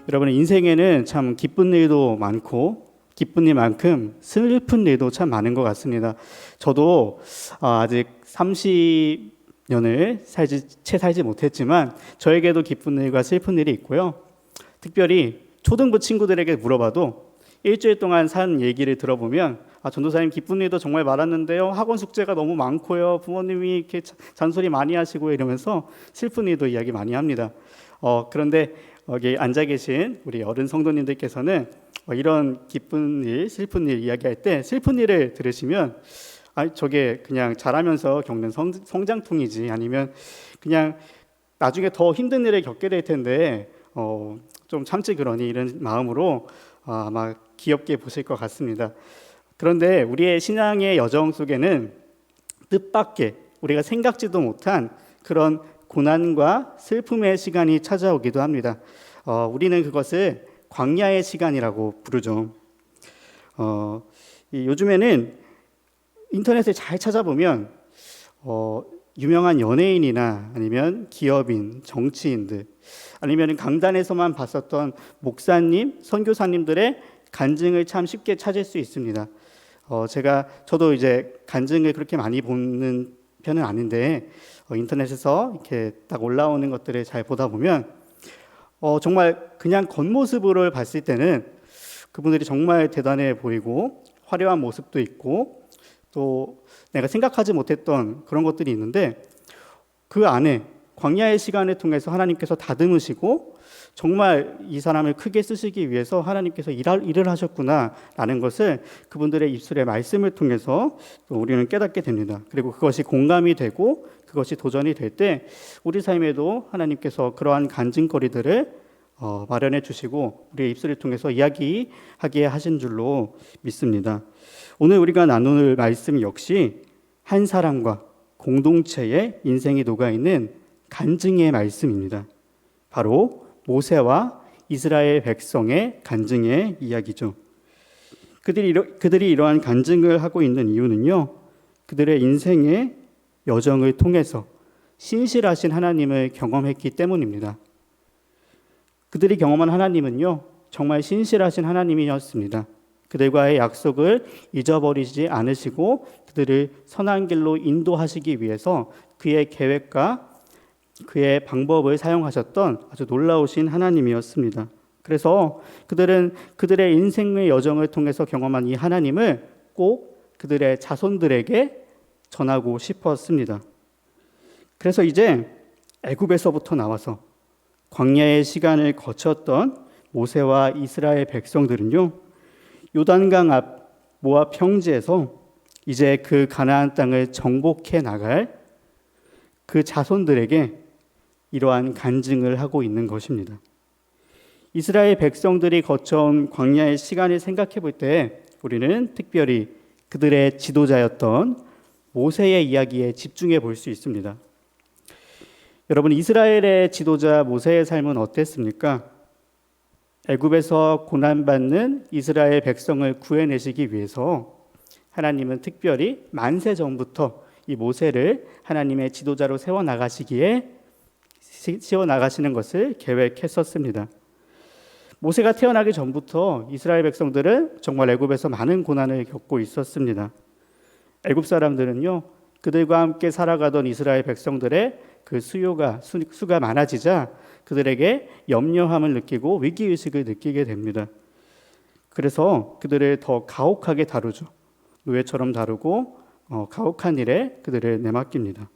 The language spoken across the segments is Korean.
여러분, 인생에는 참 기쁜 일도 많고 기쁜 일만큼 슬픈 일도 참 많은 것 같습니다. 저도 아직 30년을 채 살지 못했지만 저에게도 기쁜 일과 슬픈 일이 있고요. 특별히 초등부 친구들에게 물어봐도 일주일 동안 산 얘기를 들어보면 전도사님 기쁜 일도 정말 많았는데요. 학원 숙제가 너무 많고요. 부모님이 이렇게 잔소리 많이 하시고 이러면서 슬픈 일도 이야기 많이 합니다. 그런데 여기 앉아 계신 우리 어른 성도님들께서는 이런 기쁜 일, 슬픈 일 이야기할 때 슬픈 일을 들으시면 저게 그냥 자라면서 겪는 성장통이지, 아니면 그냥 나중에 더 힘든 일을 겪게 될 텐데 좀 참지 그러니, 이런 마음으로 아마 귀엽게 보실 것 같습니다. 그런데 우리의 신앙의 여정 속에는 뜻밖의, 우리가 생각지도 못한 그런 고난과 슬픔의 시간이 찾아오기도 합니다. 우리는 그것을 광야의 시간이라고 부르죠. 요즘에는 인터넷에 잘 찾아보면 유명한 연예인이나 아니면 기업인, 정치인들, 아니면 강단에서만 봤었던 목사님, 선교사님들의 간증을 참 쉽게 찾을 수 있습니다. 저도 이제 간증을 그렇게 많이 보는 편은 아닌데 인터넷에서 이렇게 딱 올라오는 것들을 잘 보다 보면 정말 그냥 겉모습으로 봤을 때는 그분들이 정말 대단해 보이고 화려한 모습도 있고 또 내가 생각하지 못했던 그런 것들이 있는데, 그 안에 광야의 시간을 통해서 하나님께서 다듬으시고 정말 이 사람을 크게 쓰시기 위해서 하나님께서 일을 하셨구나라는 것을 그분들의 입술의 말씀을 통해서 우리는 깨닫게 됩니다. 그리고 그것이 공감이 되고 그것이 도전이 될 때 우리 삶에도 하나님께서 그러한 간증거리들을 마련해 주시고 우리의 입술을 통해서 이야기하게 하신 줄로 믿습니다. 오늘 우리가 나눌 말씀 역시 한 사람과 공동체의 인생이 녹아있는 간증의 말씀입니다. 바로 모세와 이스라엘 백성의 간증의 이야기죠. 그들이 이러한 간증을 하고 있는 이유는요, 그들의 인생의 여정을 통해서 신실하신 하나님을 경험했기 때문입니다. 그들이 경험한 하나님은요, 정말 신실하신 하나님이었습니다. 그들과의 약속을 잊어버리지 않으시고 그들을 선한 길로 인도하시기 위해서 그의 계획과 그의 방법을 사용하셨던 아주 놀라우신 하나님이었습니다. 그래서 그들은 그들의 인생의 여정을 통해서 경험한 이 하나님을 꼭 그들의 자손들에게 전하고 싶었습니다. 그래서 이제 애굽에서부터 나와서 광야의 시간을 거쳤던 모세와 이스라엘 백성들은요, 요단강 앞 모압 평지에서 이제 그 가나안 땅을 정복해 나갈 그 자손들에게 이러한 간증을 하고 있는 것입니다. 이스라엘 백성들이 거쳐온 광야의 시간을 생각해 볼 때 우리는 특별히 그들의 지도자였던 모세의 이야기에 집중해 볼 수 있습니다. 여러분, 이스라엘의 지도자 모세의 삶은 어땠습니까? 애굽에서 고난받는 이스라엘 백성을 구해내시기 위해서 하나님은 특별히 만세 전부터 이 모세를 하나님의 지도자로 세워나가시는 것을 계획했었습니다. 모세가 태어나기 전부터 이스라엘 백성들은 정말 애굽에서 많은 고난을 겪고 있었습니다. 애굽 사람들은요, 그들과 함께 살아가던 이스라엘 백성들의 그 수가 많아지자 그들에게 염려함을 느끼고 위기의식을 느끼게 됩니다. 그래서 그들을 더 가혹하게 다루죠. 노예처럼 다루고 가혹한 일에 그들을 내맡깁니다.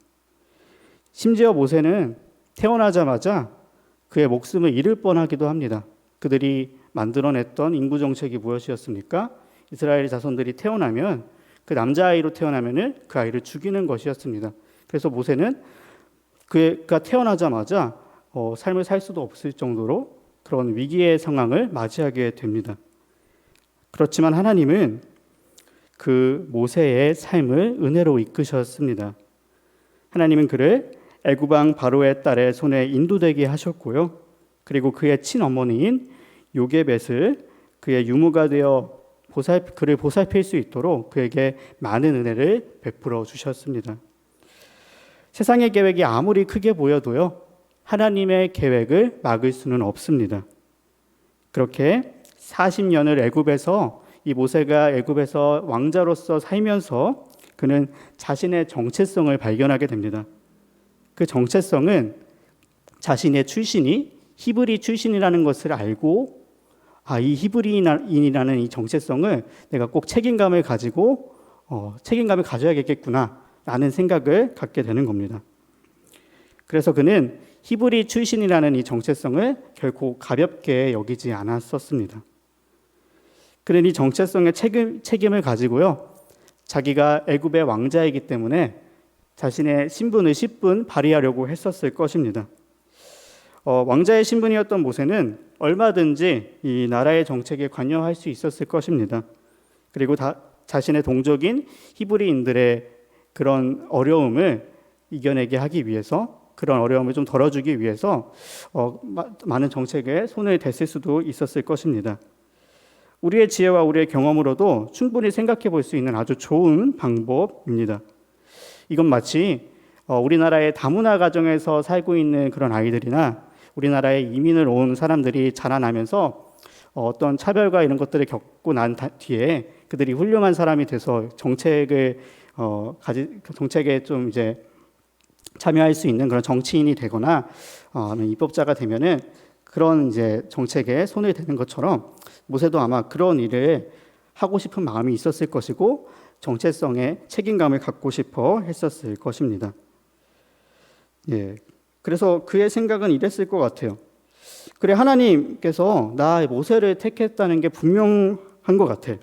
심지어 모세는 태어나자마자 그의 목숨을 잃을 뻔하기도 합니다. 그들이 만들어냈던 인구 정책이 무엇이었습니까? 이스라엘 자손들이 태어나면 그 남자아이로 태어나면은 그 아이를 죽이는 것이었습니다. 그래서 모세는 그가 태어나자마자 삶을 살 수도 없을 정도로 그런 위기의 상황을 맞이하게 됩니다. 그렇지만 하나님은 그 모세의 삶을 은혜로 이끄셨습니다. 하나님은 그를 애굽 왕 바로의 딸의 손에 인도되게 하셨고요. 그리고 그의 친어머니인 요게벳을 그의 유무가 되어 그를 보살필 수 있도록 그에게 많은 은혜를 베풀어 주셨습니다. 세상의 계획이 아무리 크게 보여도요, 하나님의 계획을 막을 수는 없습니다. 그렇게 40년을 애굽에서 이 모세가 애굽에서 왕자로서 살면서 그는 자신의 정체성을 발견하게 됩니다. 그 정체성은 자신의 출신이 히브리 출신이라는 것을 알고 이 히브리인이라는 이 정체성을 내가 꼭 책임감을 가져야겠구나 라는 생각을 갖게 되는 겁니다. 그래서 그는 히브리 출신이라는 이 정체성을 결코 가볍게 여기지 않았었습니다. 그는 이 정체성의 책임을 가지고요, 자기가 애굽의 왕자이기 때문에 자신의 신분을 10분 발휘하려고 했었을 것입니다. 왕자의 신분이었던 모세는 얼마든지 이 나라의 정책에 관여할 수 있었을 것입니다. 그리고 자신의 동족인 히브리인들의 그런 어려움을 이겨내게 하기 위해서, 그런 어려움을 좀 덜어주기 위해서 많은 정책에 손을 댔을 수도 있었을 것입니다. 우리의 지혜와 우리의 경험으로도 충분히 생각해 볼 수 있는 아주 좋은 방법입니다. 이건 마치 우리나라의 다문화 가정에서 살고 있는 그런 아이들이나 우리나라에 이민을 온 사람들이 자라나면서 어떤 차별과 이런 것들을 겪고 난 뒤에 그들이 훌륭한 사람이 돼서 정책에 좀 이제 참여할 수 있는 그런 정치인이 되거나 입법자가 되면은 그런 이제 정책에 손을 대는 것처럼 모세도 아마 그런 일을 하고 싶은 마음이 있었을 것이고 정체성에 책임감을 갖고 싶어 했었을 것입니다. 예. 그래서 그의 생각은 이랬을 것 같아요. 그래, 하나님께서 나 모세를 택했다는 게 분명한 것 같아.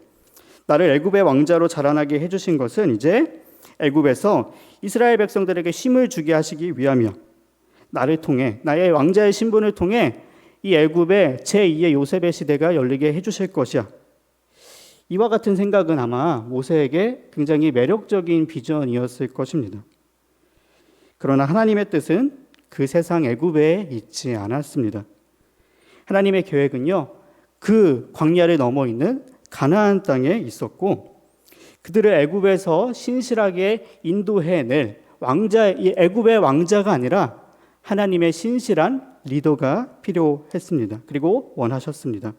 나를 애굽의 왕자로 자라나게 해주신 것은 이제 애굽에서 이스라엘 백성들에게 힘을 주게 하시기 위함이야. 나를 통해, 나의 왕자의 신분을 통해 이 애굽의 제2의 요셉의 시대가 열리게 해주실 것이야. 이와 같은 생각은 아마 모세에게 굉장히 매력적인 비전이었을 것입니다. 그러나 하나님의 뜻은 그 세상 애굽에 있지 않았습니다. 하나님의 계획은요, 그 광야를 넘어 있는 가나안 땅에 있었고, 그들을 애굽에서 신실하게 인도해낼 이 애굽의 왕자가 아니라 하나님의 신실한 리더가 필요했습니다. 그리고 원하셨습니다.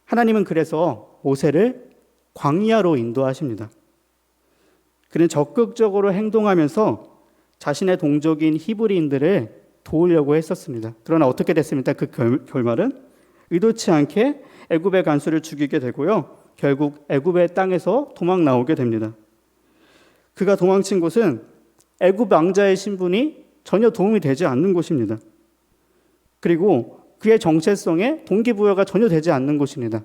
하나님은 그래서 모세를 광야로 인도하십니다. 그는 적극적으로 행동하면서 자신의 동족인 히브리인들을 도우려고 했었습니다. 그러나 어떻게 됐습니까? 그 결말은 의도치 않게 애굽의 간수를 죽이게 되고요, 결국 애굽의 땅에서 도망 나오게 됩니다. 그가 도망친 곳은 애굽 왕자의 신분이 전혀 도움이 되지 않는 곳입니다. 그리고 그의 정체성에 동기부여가 전혀 되지 않는 곳입니다.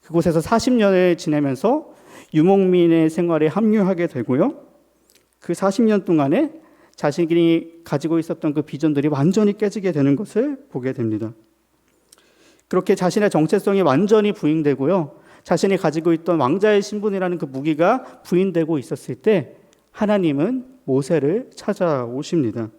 그곳에서 40년을 지내면서 유목민의 생활에 합류하게 되고요, 그 40년 동안에 자신이 가지고 있었던 그 비전들이 완전히 깨지게 되는 것을 보게 됩니다. 그렇게 자신의 정체성이 완전히 부인되고요, 자신이 가지고 있던 왕자의 신분이라는 그 무기가 부인되고 있었을 때 하나님은 모세를 찾아오십니다.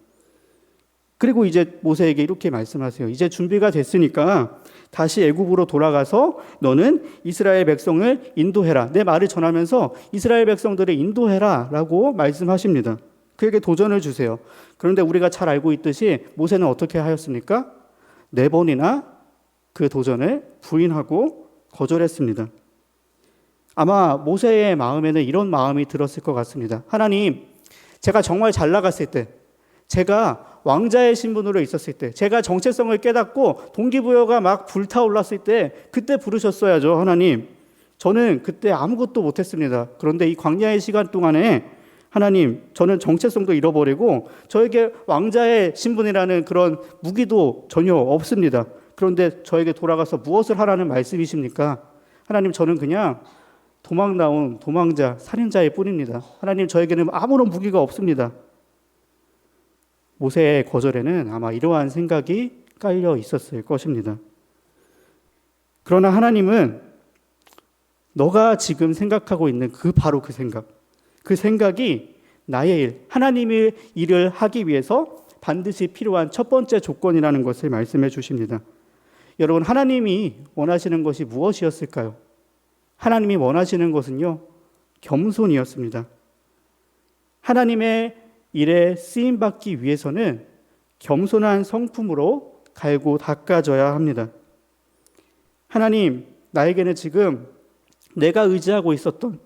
그리고 이제 모세에게 이렇게 말씀하세요. 이제 준비가 됐으니까 다시 애굽으로 돌아가서 너는 이스라엘 백성을 인도해라. 내 말을 전하면서 이스라엘 백성들을 인도해라 라고 말씀하십니다. 그에게 도전을 주세요. 그런데 우리가 잘 알고 있듯이 모세는 어떻게 하였습니까? 4번이나 그 도전을 부인하고 거절했습니다. 아마 모세의 마음에는 이런 마음이 들었을 것 같습니다. 하나님, 제가 정말 잘 나갔을 때, 제가 왕자의 신분으로 있었을 때, 제가 정체성을 깨닫고 동기부여가 막 불타올랐을 때 그때 부르셨어야죠. 하나님, 저는 그때 아무것도 못했습니다. 그런데 이 광야의 시간 동안에 하나님, 저는 정체성도 잃어버리고 저에게 왕자의 신분이라는 그런 무기도 전혀 없습니다. 그런데 저에게 돌아가서 무엇을 하라는 말씀이십니까? 하나님, 저는 그냥 도망 나온 도망자, 살인자일 뿐입니다. 하나님, 저에게는 아무런 무기가 없습니다. 모세의 거절에는 아마 이러한 생각이 깔려 있었을 것입니다. 그러나 하나님은 너가 지금 생각하고 있는 바로 그 생각이 나의 일, 하나님의 일을 하기 위해서 반드시 필요한 첫 번째 조건이라는 것을 말씀해 주십니다. 여러분, 하나님이 원하시는 것이 무엇이었을까요? 하나님이 원하시는 것은요, 겸손이었습니다. 하나님의 일에 쓰임받기 위해서는 겸손한 성품으로 갈고 닦아져야 합니다. 하나님, 나에게는 지금 내가 의지하고 있었던,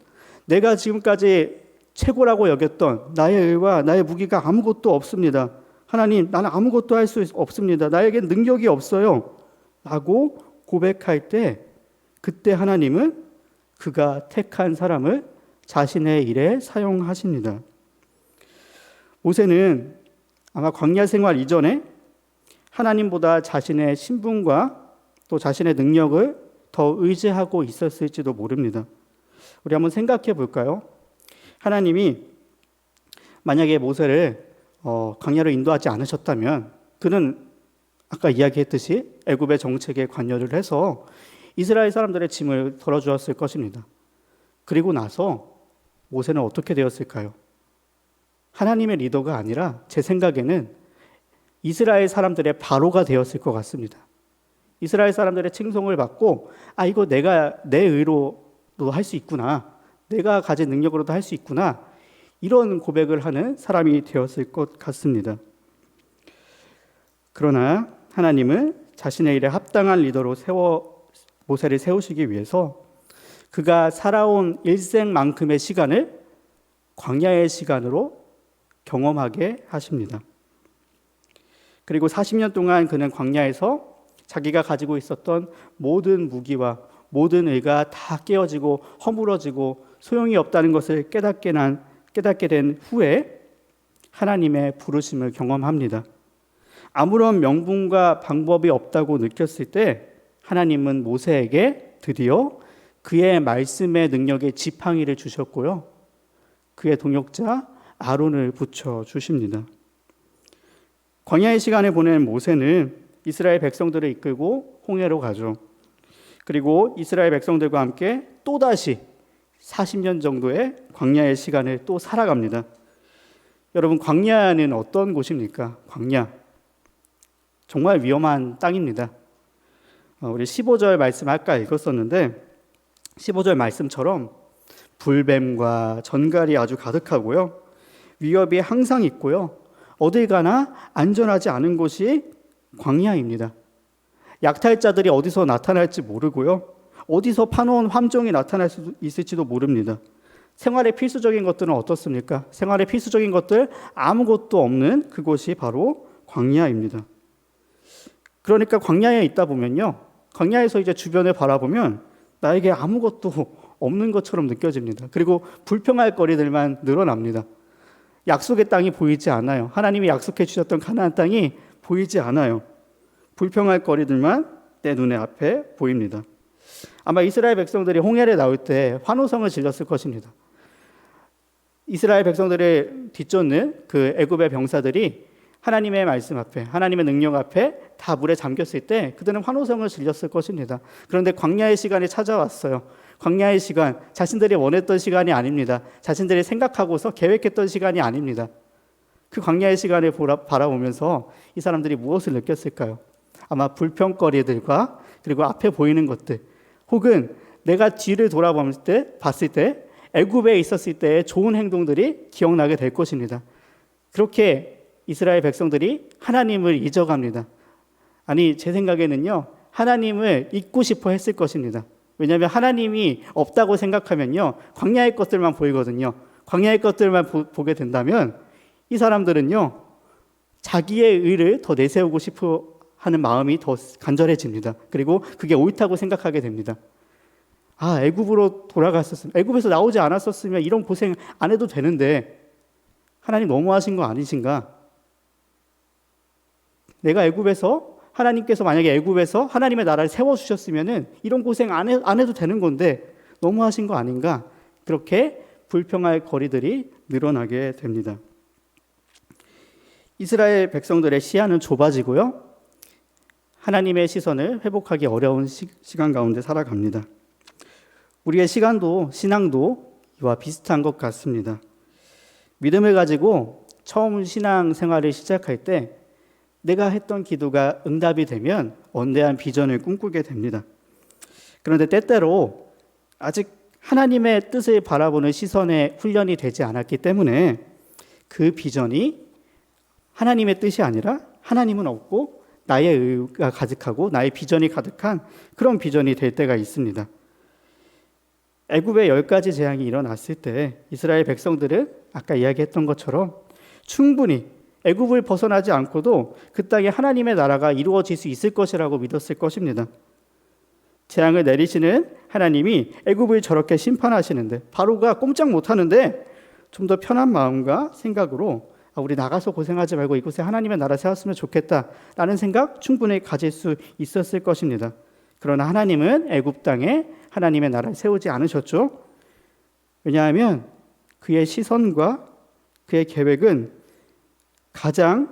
내가 지금까지 최고라고 여겼던 나의 의와 나의 무기가 아무것도 없습니다. 하나님, 나는 아무것도 할 수 없습니다. 나에겐 능력이 없어요. 라고 고백할 때, 그때 하나님은 그가 택한 사람을 자신의 일에 사용하십니다. 모세는 아마 광야 생활 이전에 하나님보다 자신의 신분과 또 자신의 능력을 더 의지하고 있었을지도 모릅니다. 우리 한번 생각해 볼까요? 하나님이 만약에 모세를 광야로 인도하지 않으셨다면 그는 아까 이야기했듯이 애굽의 정책에 관여를 해서 이스라엘 사람들의 짐을 덜어주었을 것입니다. 그리고 나서 모세는 어떻게 되었을까요? 하나님의 리더가 아니라 제 생각에는 이스라엘 사람들의 바로가 되었을 것 같습니다. 이스라엘 사람들의 칭송을 받고 이거 내가 내 의로도 할 수 있구나, 내가 가진 능력으로도 할 수 있구나, 이런 고백을 하는 사람이 되었을 것 같습니다. 그러나 하나님은 자신의 일에 합당한 리더로 모세를 세우시기 위해서 그가 살아온 일생만큼의 시간을 광야의 시간으로 경험하게 하십니다. 그리고 40년 동안 그는 광야에서 자기가 가지고 있었던 모든 무기와 모든 의가 다 깨어지고 허물어지고 소용이 없다는 것을 깨닫게 된 후에 하나님의 부르심을 경험합니다. 아무런 명분과 방법이 없다고 느꼈을 때 하나님은 모세에게 드디어 그의 말씀의 능력의 지팡이를 주셨고요, 그의 동역자 아론을 붙여주십니다. 광야의 시간을 보낸 모세는 이스라엘 백성들을 이끌고 홍해로 가죠. 그리고 이스라엘 백성들과 함께 또다시 40년 정도의 광야의 시간을 또 살아갑니다. 여러분, 광야는 어떤 곳입니까? 광야, 정말 위험한 땅입니다. 우리 15절 말씀 아까 읽었었는데 15절 말씀처럼 불뱀과 전갈이 아주 가득하고요, 위협이 항상 있고요, 어딜 가나 안전하지 않은 곳이 광야입니다. 약탈자들이 어디서 나타날지 모르고요, 어디서 파놓은 함정이 나타날 수 있을지도 모릅니다. 생활의 필수적인 것들은 어떻습니까? 생활의 필수적인 것들 아무것도 없는 그곳이 바로 광야입니다. 그러니까 광야에 있다 보면요, 광야에서 이제 주변을 바라보면 나에게 아무것도 없는 것처럼 느껴집니다. 그리고 불평할 거리들만 늘어납니다. 약속의 땅이 보이지 않아요. 하나님이 약속해 주셨던 가나안 땅이 보이지 않아요. 불평할 거리들만 내 눈에 앞에 보입니다. 아마 이스라엘 백성들이 홍해를 나올 때 환호성을 질렀을 것입니다. 이스라엘 백성들을 뒤쫓는 그 애굽의 병사들이 하나님의 말씀 앞에, 하나님의 능력 앞에 다 물에 잠겼을 때 그들은 환호성을 질렀을 것입니다. 그런데 광야의 시간이 찾아왔어요. 광야의 시간, 자신들이 원했던 시간이 아닙니다. 자신들이 생각하고서 계획했던 시간이 아닙니다. 그 광야의 시간을 바라보면서 이 사람들이 무엇을 느꼈을까요? 아마 불평거리들과 그리고 앞에 보이는 것들, 혹은 내가 뒤를 봤을 때 애굽에 있었을 때의 좋은 행동들이 기억나게 될 것입니다. 그렇게 이스라엘 백성들이 하나님을 잊어갑니다. 제 생각에는요, 하나님을 잊고 싶어 했을 것입니다. 왜냐하면 하나님이 없다고 생각하면요, 광야의 것들만 보이거든요. 광야의 것들만 보게 된다면 이 사람들은요, 자기의 의를 더 내세우고 싶어 하는 마음이 더 간절해집니다. 그리고 그게 옳다고 생각하게 됩니다. 애굽으로 돌아갔었으면, 애굽에서 나오지 않았었으면 이런 고생 안 해도 되는데 하나님 너무하신 거 아니신가? 내가 하나님께서 만약에 애굽에서 하나님의 나라를 세워주셨으면 이런 고생 안 해도 되는 건데 너무하신 거 아닌가? 그렇게 불평할 거리들이 늘어나게 됩니다. 이스라엘 백성들의 시야는 좁아지고요, 하나님의 시선을 회복하기 어려운 시간 가운데 살아갑니다. 우리의 신앙도 이와 비슷한 것 같습니다. 믿음을 가지고 처음 신앙 생활을 시작할 때 내가 했던 기도가 응답이 되면 원대한 비전을 꿈꾸게 됩니다. 그런데 때때로 아직 하나님의 뜻을 바라보는 시선에 훈련이 되지 않았기 때문에 그 비전이 하나님의 뜻이 아니라 하나님은 없고 나의 의가 가득하고 나의 비전이 가득한 그런 비전이 될 때가 있습니다. 애굽의 10가지 재앙이 일어났을 때 이스라엘 백성들은 아까 이야기했던 것처럼 충분히 애굽을 벗어나지 않고도 그 땅에 하나님의 나라가 이루어질 수 있을 것이라고 믿었을 것입니다. 재앙을 내리시는 하나님이 애굽을 저렇게 심판하시는데 바로가 꼼짝 못하는데 좀 더 편한 마음과 생각으로 우리 나가서 고생하지 말고 이곳에 하나님의 나라 세웠으면 좋겠다라는 생각 충분히 가질 수 있었을 것입니다. 그러나 하나님은 애굽 땅에 하나님의 나라를 세우지 않으셨죠. 왜냐하면 그의 시선과 그의 계획은 가장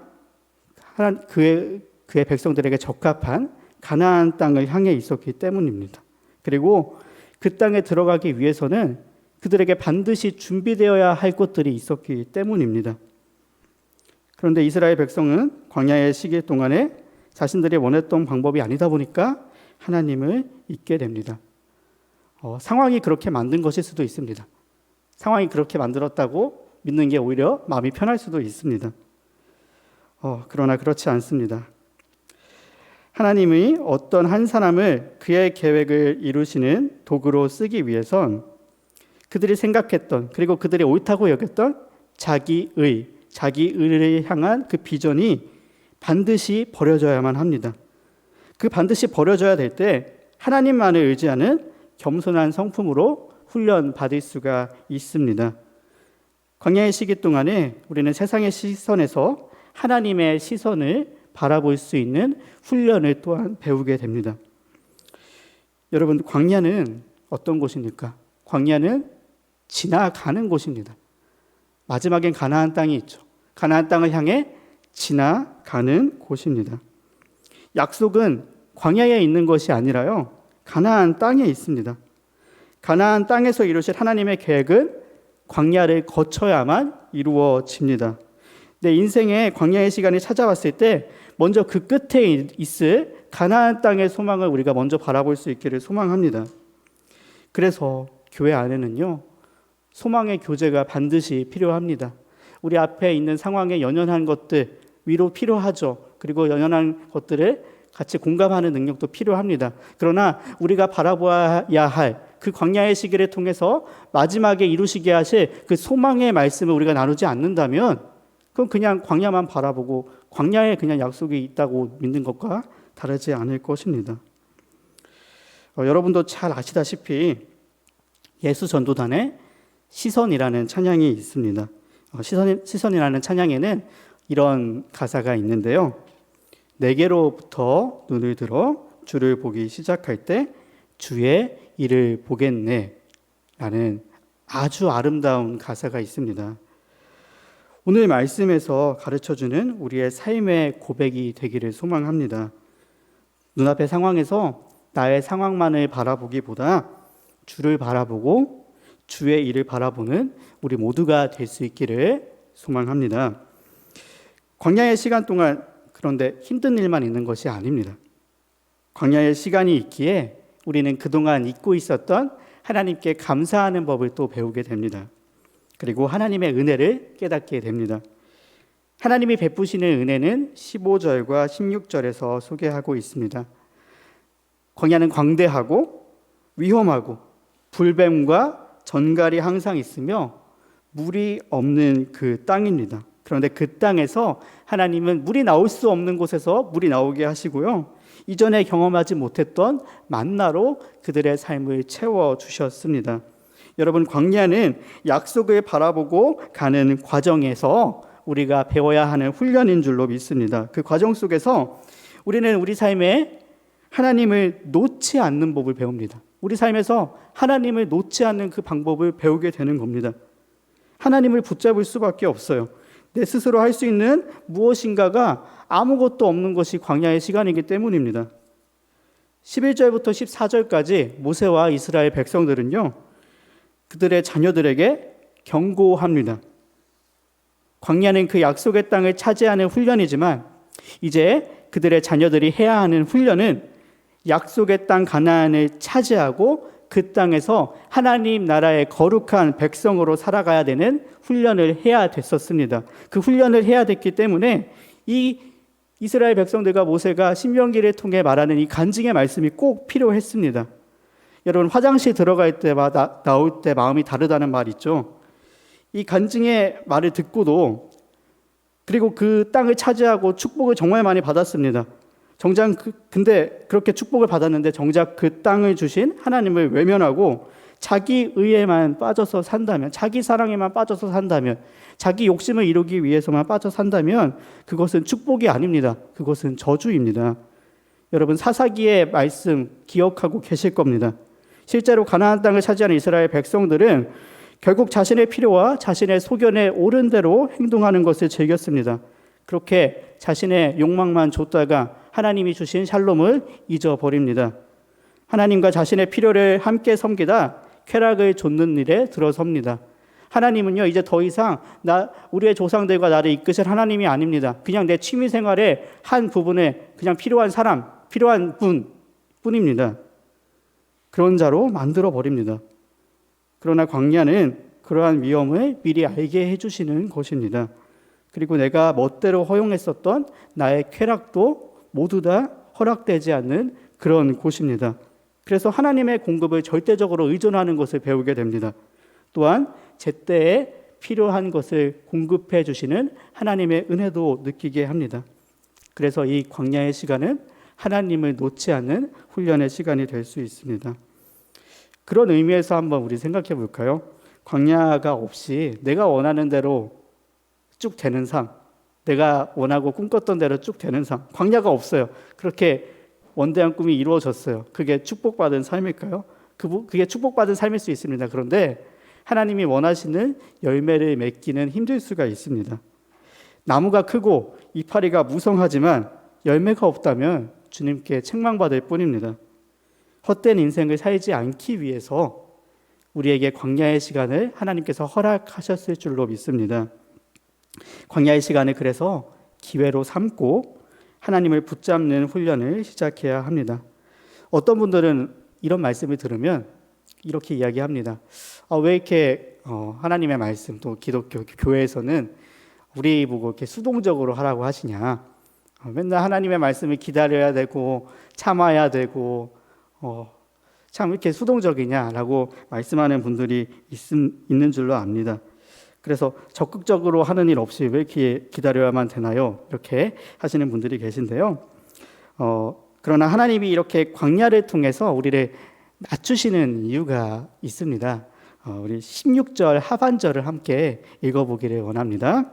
그의 백성들에게 적합한 가나안 땅을 향해 있었기 때문입니다. 그리고 그 땅에 들어가기 위해서는 그들에게 반드시 준비되어야 할 것들이 있었기 때문입니다. 그런데 이스라엘 백성은 광야의 시기 동안에 자신들이 원했던 방법이 아니다 보니까 하나님을 잊게 됩니다. 상황이 그렇게 만든 것일 수도 있습니다. 상황이 그렇게 만들었다고 믿는 게 오히려 마음이 편할 수도 있습니다. 그러나 그렇지 않습니다. 하나님이 어떤 한 사람을 그의 계획을 이루시는 도구로 쓰기 위해선 그들이 생각했던 그리고 그들이 옳다고 여겼던 자기의를 향한 그 비전이 반드시 버려져야만 합니다. 그 반드시 버려져야 될 때 하나님만을 의지하는 겸손한 성품으로 훈련받을 수가 있습니다. 광야의 시기 동안에 우리는 세상의 시선에서 하나님의 시선을 바라볼 수 있는 훈련을 또한 배우게 됩니다. 여러분, 광야는 어떤 곳입니까? 광야는 지나가는 곳입니다. 마지막엔 가나안 땅이 있죠. 가나안 땅을 향해 지나가는 곳입니다. 약속은 광야에 있는 것이 아니라요, 가나안 땅에 있습니다. 가나안 땅에서 이루실 하나님의 계획은 광야를 거쳐야만 이루어집니다. 내 인생에 광야의 시간이 찾아왔을 때 먼저 그 끝에 있을 가나안 땅의 소망을 우리가 먼저 바라볼 수 있기를 소망합니다. 그래서 교회 안에는요, 소망의 교제가 반드시 필요합니다. 우리 앞에 있는 상황에 연연한 것들, 위로 필요하죠. 그리고 연연한 것들을 같이 공감하는 능력도 필요합니다. 그러나 우리가 바라봐야 할 그 광야의 시기를 통해서 마지막에 이루시게 하실 그 소망의 말씀을 우리가 나누지 않는다면 그건 그냥 광야만 바라보고 광야에 그냥 약속이 있다고 믿는 것과 다르지 않을 것입니다. 여러분도 잘 아시다시피 예수 전도단에 시선이라는 찬양이 있습니다. 시선이라는 찬양에는 이런 가사가 있는데요. 내게로부터 눈을 들어 주를 보기 시작할 때 주의 일을 보겠네 라는 아주 아름다운 가사가 있습니다. 오늘 말씀에서 가르쳐주는 우리의 삶의 고백이 되기를 소망합니다. 눈앞의 상황에서 나의 상황만을 바라보기보다 주를 바라보고 주의 일을 바라보는 우리 모두가 될 수 있기를 소망합니다. 광야의 시간 동안 그런데 힘든 일만 있는 것이 아닙니다. 광야의 시간이 있기에 우리는 그동안 잊고 있었던 하나님께 감사하는 법을 또 배우게 됩니다. 그리고 하나님의 은혜를 깨닫게 됩니다. 하나님이 베푸시는 은혜는 15절과 16절에서 소개하고 있습니다. 광야는 광대하고 위험하고 불뱀과 전갈이 항상 있으며 물이 없는 그 땅입니다. 그런데 그 땅에서 하나님은 물이 나올 수 없는 곳에서 물이 나오게 하시고요, 이전에 경험하지 못했던 만나로 그들의 삶을 채워주셨습니다. 여러분, 광야는 약속을 바라보고 가는 과정에서 우리가 배워야 하는 훈련인 줄로 믿습니다. 그 과정 속에서 우리는 우리 삶에 하나님을 놓지 않는 법을 배웁니다. 우리 삶에서 하나님을 놓지 않는 그 방법을 배우게 되는 겁니다. 하나님을 붙잡을 수밖에 없어요. 내 스스로 할 수 있는 무엇인가가 아무것도 없는 것이 광야의 시간이기 때문입니다. 11절부터 14절까지 모세와 이스라엘 백성들은요, 그들의 자녀들에게 경고합니다. 광야는 그 약속의 땅을 차지하는 훈련이지만 이제 그들의 자녀들이 해야 하는 훈련은 약속의 땅 가나안을 차지하고 그 땅에서 하나님 나라의 거룩한 백성으로 살아가야 되는 훈련을 해야 됐었습니다. 그 훈련을 해야 됐기 때문에 이 이스라엘 백성들과 모세가 신명기를 통해 말하는 이 간증의 말씀이 꼭 필요했습니다. 여러분, 화장실 들어갈 때마다 나올 때 마음이 다르다는 말 있죠. 이 간증의 말을 듣고도, 그리고 그 땅을 차지하고 축복을 정말 많이 받았습니다. 정작 근데 그렇게 축복을 받았는데 정작 그 땅을 주신 하나님을 외면하고 자기 의에만 빠져서 산다면, 자기 사랑에만 빠져서 산다면, 자기 욕심을 이루기 위해서만 빠져 산다면 그것은 축복이 아닙니다. 그것은 저주입니다. 여러분, 사사기의 말씀 기억하고 계실 겁니다. 실제로 가나안 땅을 차지하는 이스라엘 백성들은 결국 자신의 필요와 자신의 소견에 옳은 대로 행동하는 것을 즐겼습니다. 그렇게 자신의 욕망만 좇다가 하나님이 주신 샬롬을 잊어버립니다. 하나님과 자신의 필요를 함께 섬기다 쾌락을 좇는 일에 들어섭니다. 하나님은요, 이제 더 이상 우리의 조상들과 나를 이끄실 하나님이 아닙니다. 그냥 내 취미 생활의 한 부분에 그냥 필요한 사람, 필요한 뿐입니다. 그런 자로 만들어 버립니다. 그러나 광야는 그러한 위험을 미리 알게 해주시는 것입니다. 그리고 내가 멋대로 허용했었던 나의 쾌락도 모두 다 허락되지 않는 그런 곳입니다. 그래서 하나님의 공급을 절대적으로 의존하는 것을 배우게 됩니다. 또한 제때에 필요한 것을 공급해 주시는 하나님의 은혜도 느끼게 합니다. 그래서 이 광야의 시간은 하나님을 놓지 않는 훈련의 시간이 될 수 있습니다. 그런 의미에서 한번 우리 생각해 볼까요? 광야가 없이 내가 원하는 대로 쭉 되는 삶, 내가 원하고 꿈꿨던 대로 쭉 되는 삶, 광야가 없어요. 그렇게 원대한 꿈이 이루어졌어요. 그게 축복받은 삶일까요? 그게 축복받은 삶일 수 있습니다. 그런데 하나님이 원하시는 열매를 맺기는 힘들 수가 있습니다. 나무가 크고 이파리가 무성하지만 열매가 없다면 주님께 책망받을 뿐입니다. 헛된 인생을 살지 않기 위해서 우리에게 광야의 시간을 하나님께서 허락하셨을 줄로 믿습니다. 광야의 시간을 그래서 기회로 삼고 하나님을 붙잡는 훈련을 시작해야 합니다. 어떤 분들은 이런 말씀을 들으면 이렇게 이야기합니다. 왜 이렇게 하나님의 말씀, 또 기독교 교회에서는 우리 보고 이렇게 수동적으로 하라고 하시냐? 맨날 하나님의 말씀을 기다려야 되고 참아야 되고 참 이렇게 수동적이냐라고 말씀하는 분들이 있는 줄로 압니다. 그래서 적극적으로 하는 일 없이 왜 이렇게 기다려야만 되나요? 이렇게 하시는 분들이 계신데요. 그러나 하나님이 이렇게 광야를 통해서 우리를 낮추시는 이유가 있습니다. 우리 16절 하반절을 함께 읽어보기를 원합니다.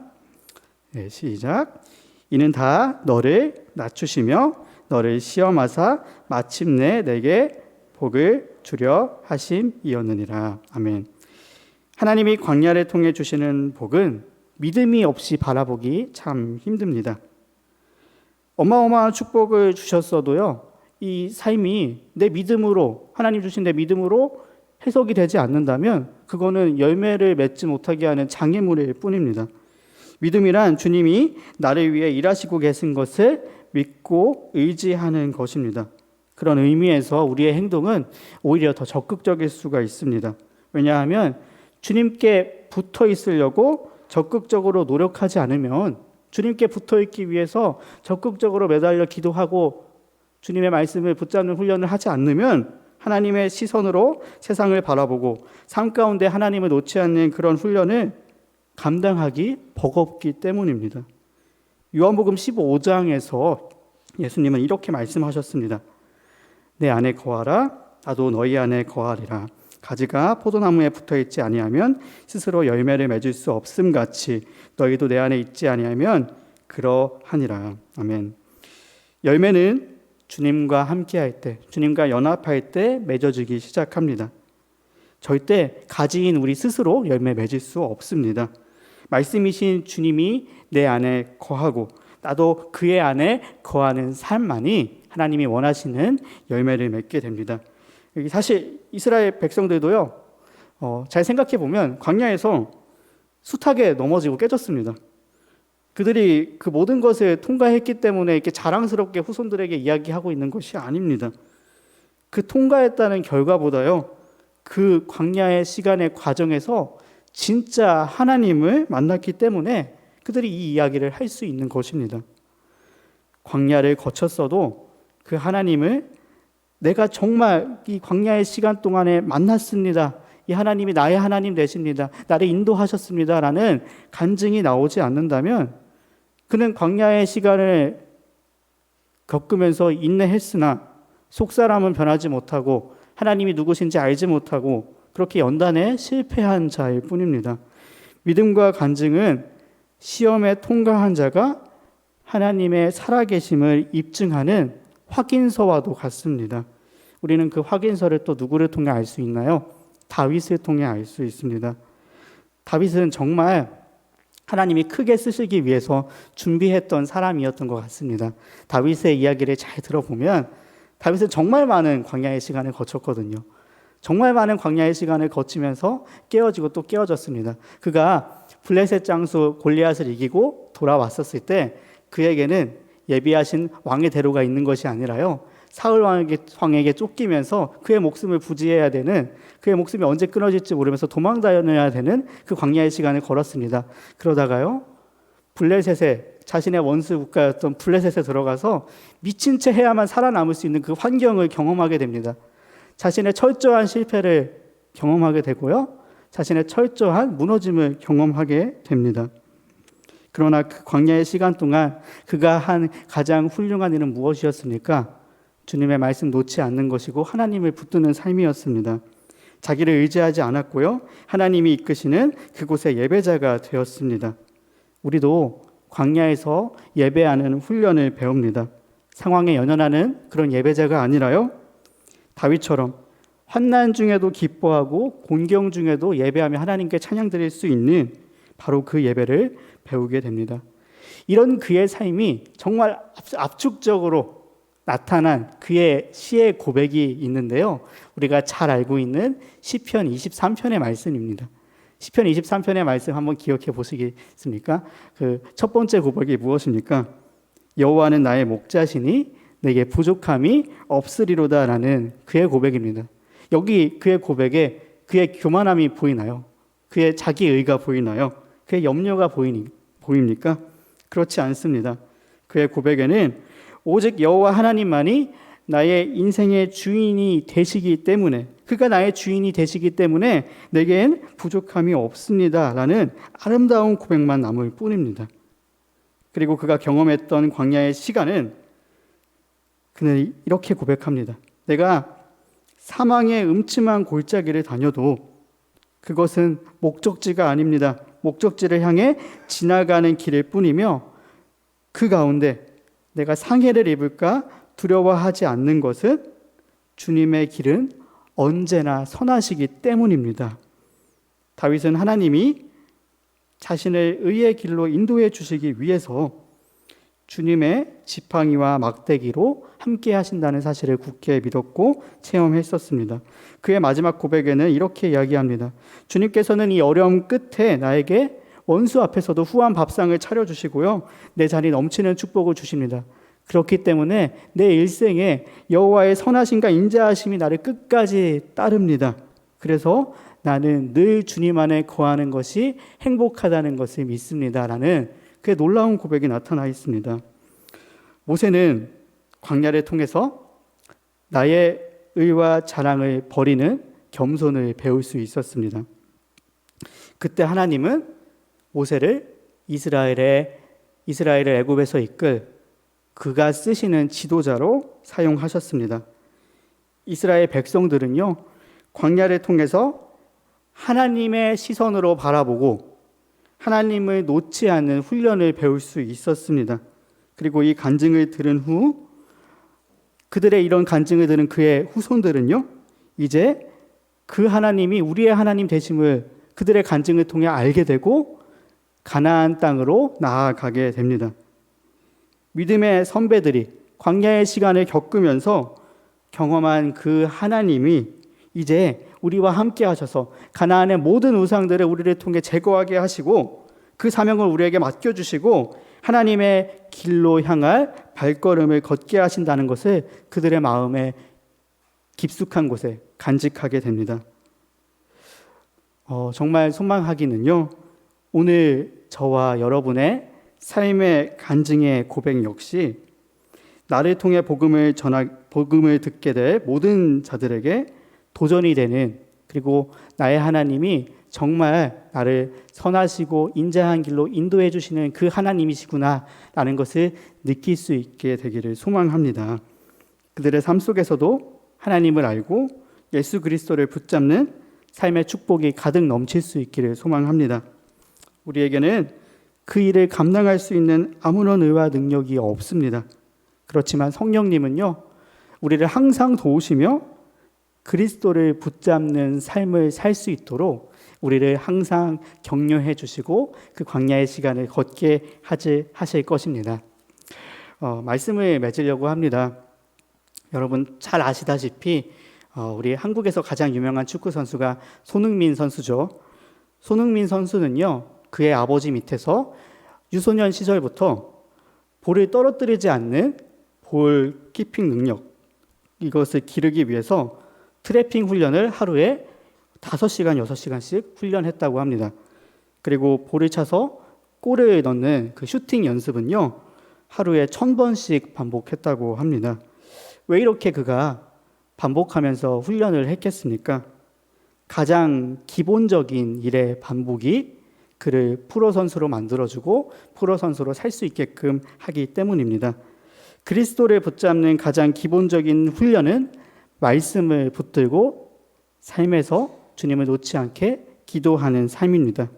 네, 시작. 이는 다 너를 낮추시며 너를 시험하사 마침내 내게 복을 주려 하심이었느니라. 아멘. 하나님이 광야를 통해 주시는 복은 믿음이 없이 바라보기 참 힘듭니다. 어마어마한 축복을 주셨어도요, 이 삶이 내 믿음으로, 하나님 주신 내 믿음으로 해석이 되지 않는다면 그거는 열매를 맺지 못하게 하는 장애물일 뿐입니다. 믿음이란 주님이 나를 위해 일하시고 계신 것을 믿고 의지하는 것입니다. 그런 의미에서 우리의 행동은 오히려 더 적극적일 수가 있습니다. 왜냐하면 주님께 붙어 있으려고 적극적으로 노력하지 않으면, 주님께 붙어 있기 위해서 적극적으로 매달려 기도하고 주님의 말씀을 붙잡는 훈련을 하지 않으면 하나님의 시선으로 세상을 바라보고 삶 가운데 하나님을 놓지 않는 그런 훈련을 감당하기 버겁기 때문입니다. 요한복음 15장에서 예수님은 이렇게 말씀하셨습니다. 내 안에 거하라, 나도 너희 안에 거하리라. 가지가 포도나무에 붙어있지 아니하면 스스로 열매를 맺을 수 없음같이 너희도 내 안에 있지 아니하면 그러하니라. 아멘. 열매는 주님과 함께할 때, 주님과 연합할 때 맺어지기 시작합니다. 절대 가지인 우리 스스로 열매 맺을 수 없습니다. 말씀이신 주님이 내 안에 거하고 나도 그의 안에 거하는 삶만이 하나님이 원하시는 열매를 맺게 됩니다. 사실 이스라엘 백성들도요, 잘 생각해 보면 광야에서 숱하게 넘어지고 깨졌습니다. 그들이 그 모든 것을 통과했기 때문에 이렇게 자랑스럽게 후손들에게 이야기하고 있는 것이 아닙니다. 그 통과했다는 결과보다요, 그 광야의 시간의 과정에서 진짜 하나님을 만났기 때문에 그들이 이 이야기를 할 수 있는 것입니다. 광야를 거쳤어도 그 하나님을 내가 정말 이 광야의 시간 동안에 만났습니다. 이 하나님이 나의 하나님 되십니다. 나를 인도하셨습니다. 라는 간증이 나오지 않는다면 그는 광야의 시간을 겪으면서 인내했으나 속사람은 변하지 못하고 하나님이 누구신지 알지 못하고 그렇게 연단에 실패한 자일 뿐입니다. 믿음과 간증은 시험에 통과한 자가 하나님의 살아계심을 입증하는 확인서와도 같습니다. 우리는 그 확인서를 또 누구를 통해 알 수 있나요? 다윗을 통해 알 수 있습니다. 다윗은 정말 하나님이 크게 쓰시기 위해서 준비했던 사람이었던 것 같습니다. 다윗의 이야기를 잘 들어보면 다윗은 정말 많은 광야의 시간을 거쳤거든요. 정말 많은 광야의 시간을 거치면서 깨어지고 또 깨어졌습니다. 그가 블레셋 장수 골리앗을 이기고 돌아왔었을 때 그에게는 예비하신 왕의 대로가 있는 것이 아니라요, 사울 왕에게 쫓기면서 그의 목숨을 부지해야 되는, 그의 목숨이 언제 끊어질지 모르면서 도망 다녀야 되는 그 광야의 시간을 걸었습니다. 그러다가요, 블레셋에, 자신의 원수 국가였던 블레셋에 들어가서 미친 채 해야만 살아남을 수 있는 그 환경을 경험하게 됩니다. 자신의 철저한 실패를 경험하게 되고요, 자신의 철저한 무너짐을 경험하게 됩니다. 그러나 그 광야의 시간 동안 그가 한 가장 훌륭한 일은 무엇이었습니까? 주님의 말씀 놓지 않는 것이고 하나님을 붙드는 삶이었습니다. 자기를 의지하지 않았고요, 하나님이 이끄시는 그곳의 예배자가 되었습니다. 우리도 광야에서 예배하는 훈련을 배웁니다. 상황에 연연하는 그런 예배자가 아니라요, 다윗처럼 환난 중에도 기뻐하고 곤경 중에도 예배하며 하나님께 찬양 드릴 수 있는 바로 그 예배를 배우게 됩니다. 이런 그의 삶이 정말 압축적으로 나타난 그의 시의 고백이 있는데요, 우리가 잘 알고 있는 시편 23편의 말씀입니다. 시편 23편의 말씀 한번 기억해 보시겠습니까? 그 첫 번째 고백이 무엇입니까? 여호와는 나의 목자시니 내게 부족함이 없으리로다라는 그의 고백입니다. 여기 그의 고백에 그의 교만함이 보이나요? 그의 자기의가 보이나요? 그의 염려가 보입니까? 그렇지 않습니다. 그의 고백에는 오직 여호와 하나님만이 나의 인생의 주인이 되시기 때문에, 그가 나의 주인이 되시기 때문에 내겐 부족함이 없습니다 라는 아름다운 고백만 남을 뿐입니다. 그리고 그가 경험했던 광야의 시간은 그는 이렇게 고백합니다. 내가 사망의 음침한 골짜기를 다녀도 그것은 목적지가 아닙니다. 목적지를 향해 지나가는 길일 뿐이며 그 가운데 내가 상해를 입을까 두려워하지 않는 것은 주님의 길은 언제나 선하시기 때문입니다. 다윗은 하나님이 자신을 의의 길로 인도해 주시기 위해서 주님의 지팡이와 막대기로 함께 하신다는 사실을 굳게 믿었고 체험했었습니다. 그의 마지막 고백에는 이렇게 이야기합니다. 주님께서는 이 어려움 끝에 나에게 원수 앞에서도 후한 밥상을 차려주시고요, 내 잔이 넘치는 축복을 주십니다. 그렇기 때문에 내 일생에 여호와의 선하심과 인자하심이 나를 끝까지 따릅니다. 그래서 나는 늘 주님 안에 거하는 것이 행복하다는 것을 믿습니다 라는 그의 놀라운 고백이 나타나 있습니다. 모세는 광야를 통해서 나의 의와 자랑을 버리는 겸손을 배울 수 있었습니다. 그때 하나님은 모세를 이스라엘을 애굽에서 이끌 그가 쓰시는 지도자로 사용하셨습니다. 이스라엘 백성들은요, 광야를 통해서 하나님의 시선으로 바라보고 하나님을 놓지 않는 훈련을 배울 수 있었습니다. 그리고 이 간증을 들은 후 그들의 이런 간증을 들은 그의 후손들은요, 이제 그 하나님이 우리의 하나님 되심을 그들의 간증을 통해 알게 되고 가나안 땅으로 나아가게 됩니다. 믿음의 선배들이 광야의 시간을 겪으면서 경험한 그 하나님이 이제 우리와 함께 하셔서 가나안의 모든 우상들을 우리를 통해 제거하게 하시고 그 사명을 우리에게 맡겨주시고 하나님의 길로 향할 발걸음을 걷게 하신다는 것을 그들의 마음에 깊숙한 곳에 간직하게 됩니다. 정말 소망하기는요, 오늘 저와 여러분의 삶의 간증의 고백 역시 나를 통해 복음을 듣게 될 모든 자들에게 도전이 되는, 그리고 나의 하나님이 정말 나를 선하시고 인자한 길로 인도해 주시는 그 하나님이시구나라는 것을 느낄 수 있게 되기를 소망합니다. 그들의 삶 속에서도 하나님을 알고 예수 그리스도를 붙잡는 삶의 축복이 가득 넘칠 수 있기를 소망합니다. 우리에게는 그 일을 감당할 수 있는 아무런 의와 능력이 없습니다. 그렇지만 성령님은요, 우리를 항상 도우시며 그리스도를 붙잡는 삶을 살 수 있도록 우리를 항상 격려해 주시고 그 광야의 시간을 걷게 하실 것입니다. 말씀을 맺으려고 합니다. 여러분 잘 아시다시피 우리 한국에서 가장 유명한 축구 선수가 손흥민 선수죠. 손흥민 선수는요, 그의 아버지 밑에서 유소년 시절부터 볼을 떨어뜨리지 않는 볼 키핑 능력, 이것을 기르기 위해서 트래핑 훈련을 하루에 5시간, 6시간씩 훈련했다고 합니다. 그리고 볼을 차서 골을 넣는 그 슈팅 연습은요, 하루에 1000번씩 반복했다고 합니다. 왜 이렇게 그가 반복하면서 훈련을 했겠습니까? 가장 기본적인 일의 반복이 그를 프로 선수로 만들어주고 프로 선수로 살 수 있게끔 하기 때문입니다. 그리스도를 붙잡는 가장 기본적인 훈련은 말씀을 붙들고 삶에서 주님을 놓지 않게 기도하는 삶입니다.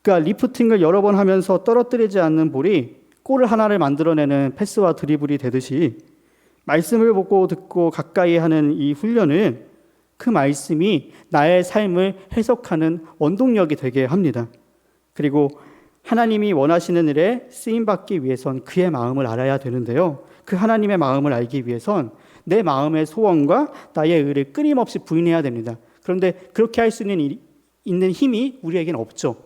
그러니까 리프팅을 여러 번 하면서 떨어뜨리지 않는 볼이 골을 하나를 만들어내는 패스와 드리블이 되듯이 말씀을 보고 듣고 가까이 하는 이 훈련은 그 말씀이 나의 삶을 해석하는 원동력이 되게 합니다. 그리고 하나님이 원하시는 일에 쓰임받기 위해선 그의 마음을 알아야 되는데요. 그 하나님의 마음을 알기 위해선 내 마음의 소원과 나의 의를 끊임없이 부인해야 됩니다. 그런데 그렇게 할 수 있는 힘이 우리에게는 없죠.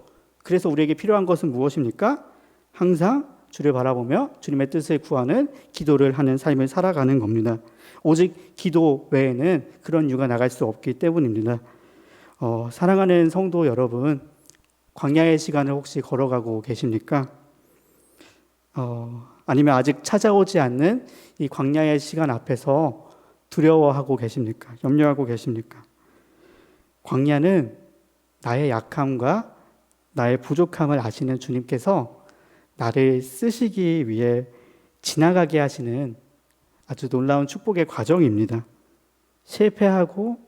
그래서 우리에게 필요한 것은 무엇입니까? 항상 주를 바라보며 주님의 뜻을 구하는 기도를 하는 삶을 살아가는 겁니다. 오직 기도 외에는 그런 이유가 나갈 수 없기 때문입니다. 사랑하는 성도 여러분, 광야의 시간을 혹시 걸어가고 계십니까? 아니면 아직 찾아오지 않는 이 광야의 시간 앞에서 두려워하고 계십니까? 염려하고 계십니까? 광야는 나의 약함과 나의 부족함을 아시는 주님께서 나를 쓰시기 위해 지나가게 하시는 아주 놀라운 축복의 과정입니다. 실패하고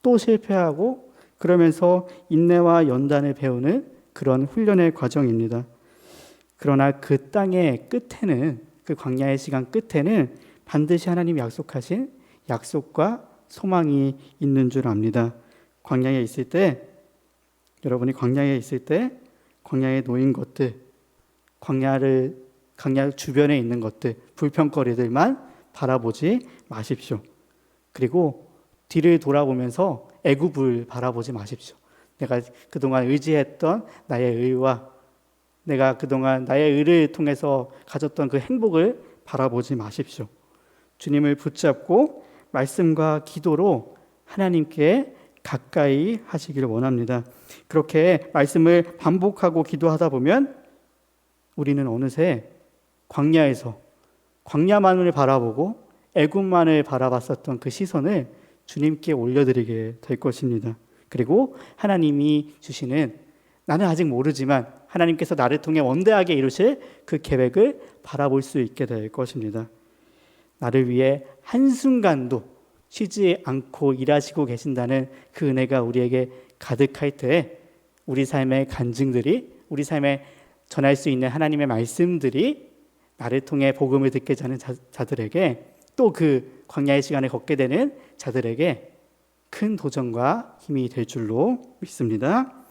또 실패하고 그러면서 인내와 연단을 배우는 그런 훈련의 과정입니다. 그러나 그 땅의 끝에는, 그 광야의 시간 끝에는 반드시 하나님이 약속하신 약속과 소망이 있는 줄 압니다. 광야에 있을 때, 여러분이 광야에 있을 때 광야에 놓인 것들, 광야 주변에 있는 것들, 불평거리들만 바라보지 마십시오. 그리고 뒤를 돌아보면서 애굽을 바라보지 마십시오. 내가 그동안 의지했던 나의 의와 내가 그동안 나의 의를 통해서 가졌던 그 행복을 바라보지 마십시오. 주님을 붙잡고 말씀과 기도로 하나님께 가까이 하시기를 원합니다. 그렇게 말씀을 반복하고 기도하다 보면 우리는 어느새 광야에서 광야만을 바라보고 애굽만을 바라봤었던 그 시선을 주님께 올려드리게 될 것입니다. 그리고 하나님이 주시는, 나는 아직 모르지만 하나님께서 나를 통해 원대하게 이루실 그 계획을 바라볼 수 있게 될 것입니다. 나를 위해 한순간도 쉬지 않고 일하시고 계신다는 그 은혜가 우리에게 가득할 때에 우리 삶의 간증들이, 우리 삶에 전할 수 있는 하나님의 말씀들이 나를 통해 복음을 듣게 하는 자들에게, 또 그 광야의 시간을 걷게 되는 자들에게 큰 도전과 힘이 될 줄로 믿습니다.